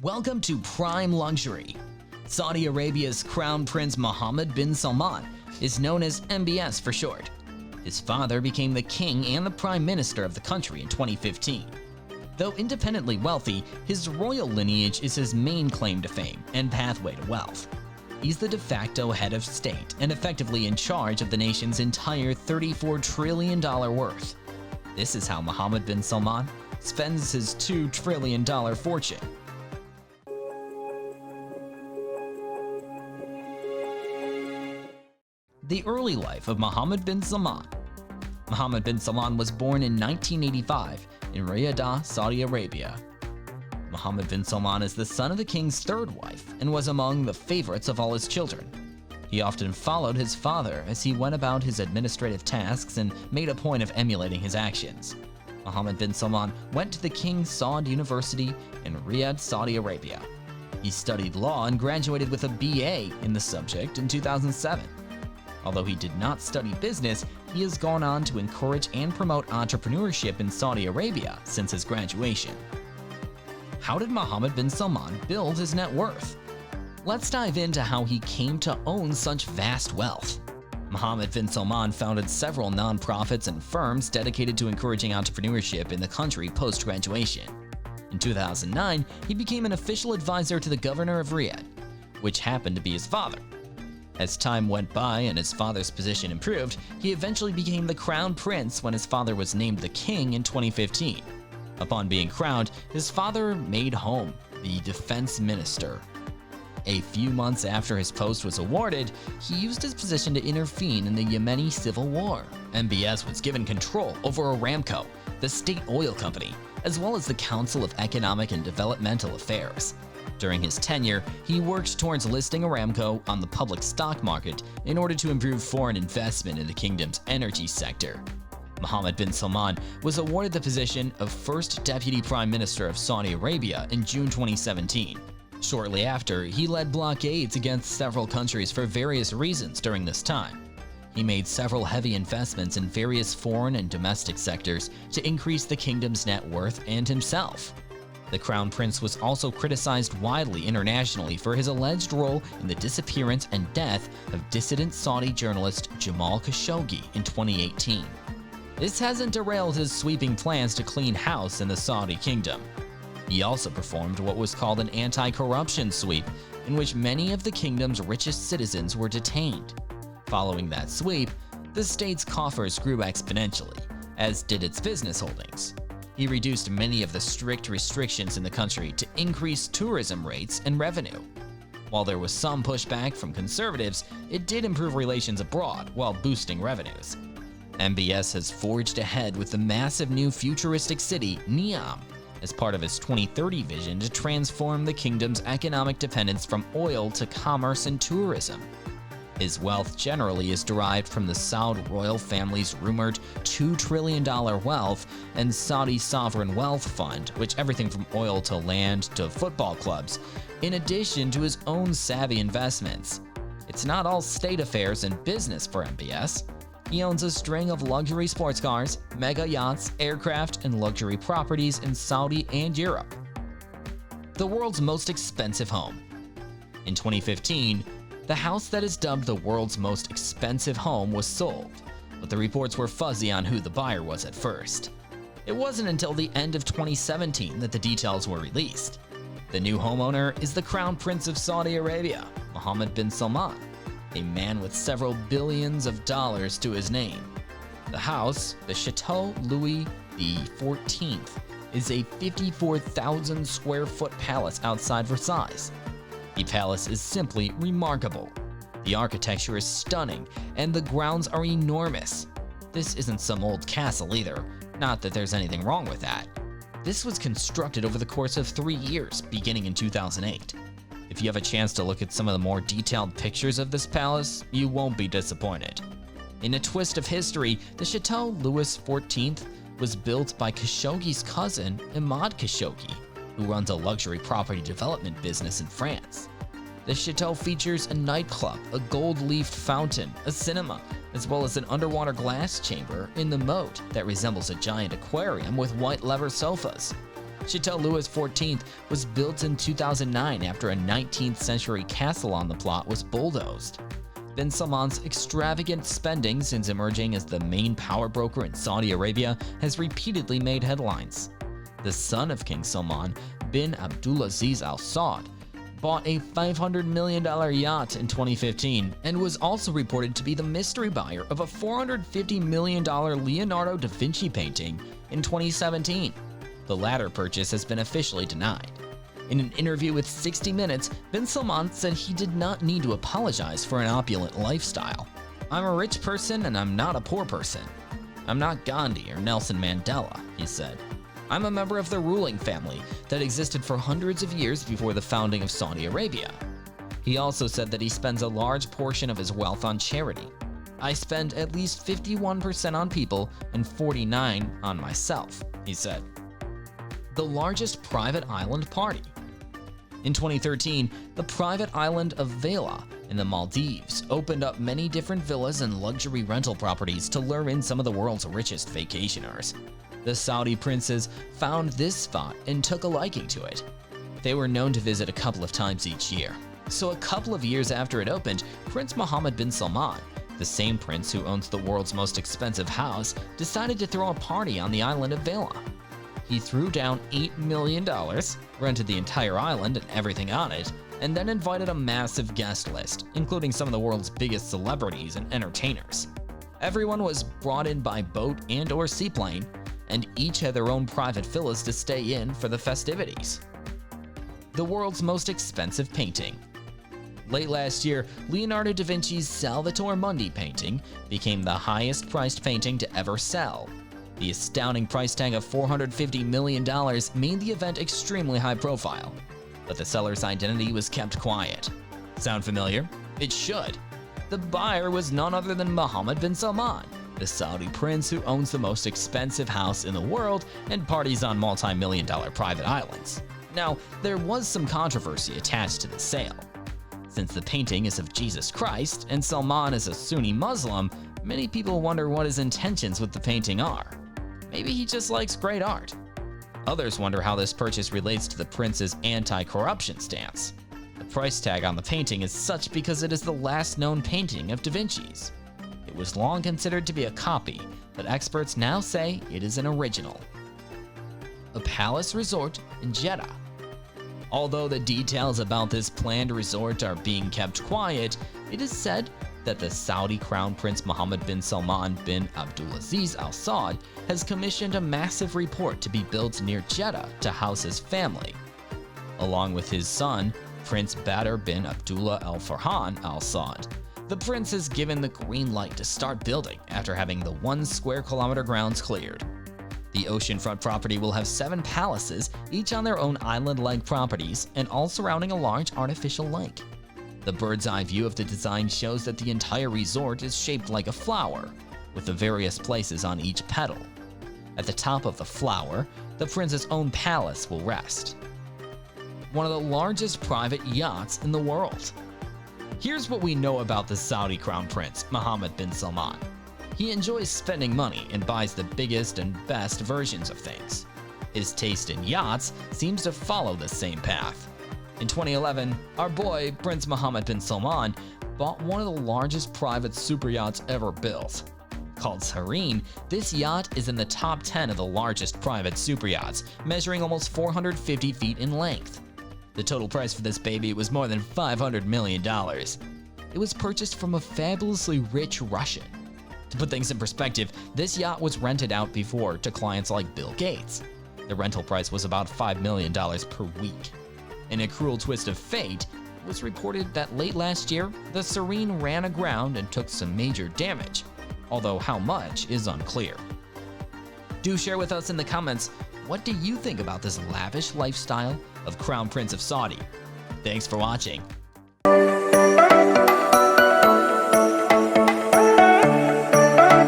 Welcome to Prime Luxury. Saudi Arabia's Crown Prince Mohammed bin Salman is known as MBS for short. His father became the king and the prime minister of the country in 2015. Though independently wealthy, his royal lineage is his main claim to fame and pathway to wealth. He's the de facto head of state and effectively in charge of the nation's entire $34 trillion worth. This is how Mohammed bin Salman spends his $2 trillion fortune. The early life of Mohammed bin Salman. Mohammed bin Salman was born in 1985 in Riyadh, Saudi Arabia. Mohammed bin Salman is the son of the king's third wife and was among the favorites of all his children. He often followed his father as he went about his administrative tasks and made a point of emulating his actions. Mohammed bin Salman went to the King Saud University in Riyadh, Saudi Arabia. He studied law and graduated with a BA in the subject in 2007. Although he did not study business, he has gone on to encourage and promote entrepreneurship in Saudi Arabia since his graduation. How did Mohammed bin Salman build his net worth? Let's dive into how he came to own such vast wealth. Mohammed bin Salman founded several nonprofits and firms dedicated to encouraging entrepreneurship in the country post-graduation. In 2009, he became an official advisor to the governor of Riyadh, which happened to be his father. As time went by and his father's position improved, he eventually became the crown prince when his father was named the king in 2015. Upon being crowned, his father made home the defense minister. A few months after his post was awarded, he used his position to intervene in the Yemeni civil war. MBS was given control over Aramco, the state oil company, as well as the Council of Economic and Developmental Affairs. During his tenure, he worked towards listing Aramco on the public stock market in order to improve foreign investment in the kingdom's energy sector. Mohammed bin Salman was awarded the position of First Deputy Prime Minister of Saudi Arabia in June 2017. Shortly after, he led blockades against several countries for various reasons during this time. He made several heavy investments in various foreign and domestic sectors to increase the kingdom's net worth and himself. The Crown Prince was also criticized widely internationally for his alleged role in the disappearance and death of dissident Saudi journalist Jamal Khashoggi in 2018. This hasn't derailed his sweeping plans to clean house in the Saudi kingdom. He also performed what was called an anti-corruption sweep, in which many of the kingdom's richest citizens were detained. Following that sweep, the state's coffers grew exponentially, as did its business holdings. He reduced many of the strict restrictions in the country to increase tourism rates and revenue. While there was some pushback from conservatives, it did improve relations abroad while boosting revenues. MBS has forged ahead with the massive new futuristic city, Neom, as part of his 2030 vision to transform the kingdom's economic dependence from oil to commerce and tourism. His wealth generally is derived from the Saud royal family's rumored $2 trillion wealth and Saudi Sovereign Wealth Fund, which everything from oil to land to football clubs, in addition to his own savvy investments. It's not all state affairs and business for MBS. He owns a string of luxury sports cars, mega yachts, aircraft, and luxury properties in Saudi and Europe. The world's most expensive home. In 2015, the house that is dubbed the world's most expensive home was sold, but the reports were fuzzy on who the buyer was at first. It wasn't until the end of 2017 that the details were released. The new homeowner is the Crown Prince of Saudi Arabia, Mohammed bin Salman, a man with several billions of dollars to his name. The house, the Chateau Louis XIV, is a 54,000 square foot palace outside Versailles. The palace is simply remarkable. The architecture is stunning, and the grounds are enormous. This isn't some old castle either, not that there's anything wrong with that. This was constructed over the course of 3 years, beginning in 2008. If you have a chance to look at some of the more detailed pictures of this palace, you won't be disappointed. In a twist of history, the Chateau Louis XIV was built by Khashoggi's cousin, Imad Khashoggi, who runs a luxury property development business in France. The chateau features a nightclub, a gold-leafed fountain, a cinema, as well as an underwater glass chamber in the moat that resembles a giant aquarium with white leather sofas. Chateau Louis XIV was built in 2009 after a 19th century castle on the plot was bulldozed. Bin Salman's extravagant spending since emerging as the main power broker in Saudi Arabia has repeatedly made headlines. The son of King Salman, bin Abdulaziz Al Saud, bought a $500 million yacht in 2015 and was also reported to be the mystery buyer of a $450 million Leonardo da Vinci painting in 2017. The latter purchase has been officially denied. In an interview with 60 Minutes, bin Salman said he did not need to apologize for an opulent lifestyle. "I'm a rich person and I'm not a poor person. I'm not Gandhi or Nelson Mandela," he said. "I'm a member of the ruling family that existed for hundreds of years before the founding of Saudi Arabia." He also said that he spends a large portion of his wealth on charity. "I spend at least 51% on people and 49% on myself," he said. The largest private island party. In 2013, the private island of Vela in the Maldives opened up many different villas and luxury rental properties to lure in some of the world's richest vacationers. The Saudi princes found this spot and took a liking to it. They were known to visit a couple of times each year. So a couple of years after it opened, Prince Mohammed bin Salman, the same prince who owns the world's most expensive house, decided to throw a party on the island of Vela. He threw down $8 million, rented the entire island and everything on it, and then invited a massive guest list, including some of the world's biggest celebrities and entertainers. Everyone was brought in by boat and/or seaplane, and each had their own private villas to stay in for the festivities. The world's most expensive painting. Late last year, Leonardo da Vinci's Salvator Mundi painting became the highest priced painting to ever sell. The astounding price tag of $450 million made the event extremely high profile, but the seller's identity was kept quiet. Sound familiar? It should. The buyer was none other than Mohammed bin Salman, the Saudi prince who owns the most expensive house in the world and parties on multi-million-dollar private islands. Now, there was some controversy attached to the sale. Since the painting is of Jesus Christ and Salman is a Sunni Muslim, many people wonder what his intentions with the painting are. Maybe he just likes great art. Others wonder how this purchase relates to the prince's anti-corruption stance. The price tag on the painting is such because it is the last known painting of Da Vinci's. It was long considered to be a copy, but experts now say it is an original. A palace resort in Jeddah. Although the details about this planned resort are being kept quiet, it is said that the Saudi Crown Prince Mohammed bin Salman bin Abdulaziz Al Saud has commissioned a massive resort to be built near Jeddah to house his family. Along with his son, Prince Badr bin Abdullah Al Farhan Al Saud, the prince has given the green light to start building after having the 1 square kilometer grounds cleared. The oceanfront property will have 7 palaces, each on their own island-like properties and all surrounding a large artificial lake. The bird's-eye view of the design shows that the entire resort is shaped like a flower, with the various places on each petal. At the top of the flower, the prince's own palace will rest. One of the largest private yachts in the world. Here's what we know about the Saudi Crown Prince, Mohammed bin Salman. He enjoys spending money and buys the biggest and best versions of things. His taste in yachts seems to follow the same path. In 2011, our boy, Prince Mohammed bin Salman, bought one of the largest private super yachts ever built. Called Serene, this yacht is in the top 10 of the largest private super yachts, measuring almost 450 feet in length. The total price for this baby was more than $500 million. It was purchased from a fabulously rich Russian. To put things in perspective, this yacht was rented out before to clients like Bill Gates. The rental price was about $5 million per week. In a cruel twist of fate, it was reported that late last year, the Serene ran aground and took some major damage, although how much is unclear. Do share with us in the comments, what do you think about this lavish lifestyle of Crown Prince of Saudi? Thanks for watching.